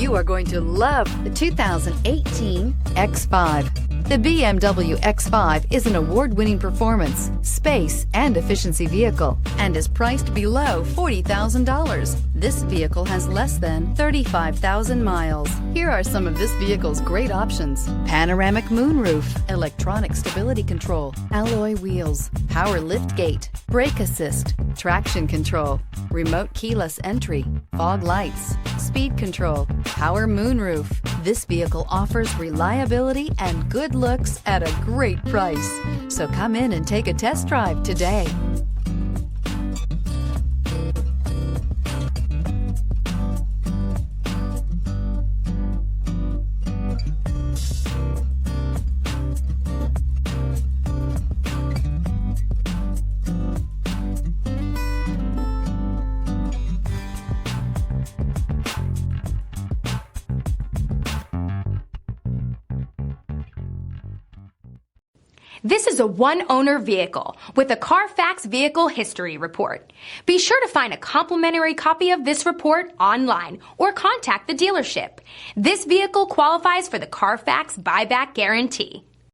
You are going to love the 2018 X5. The BMW X5 is an award-winning performance, space, and efficiency vehicle and is priced below $40,000. This vehicle has less than 35,000 miles. Here are some of this vehicle's great options: panoramic moonroof, electronic stability control, alloy wheels, power liftgate, brake assist, traction control, remote keyless entry, fog lights, speed control, power moonroof. This vehicle offers reliability and good looks at a great price. So come in and take a test drive today. This is a one-owner vehicle with a Carfax Vehicle History Report. Be sure to find a complimentary copy of this report online or contact the dealership. This vehicle qualifies for the Carfax Buyback Guarantee.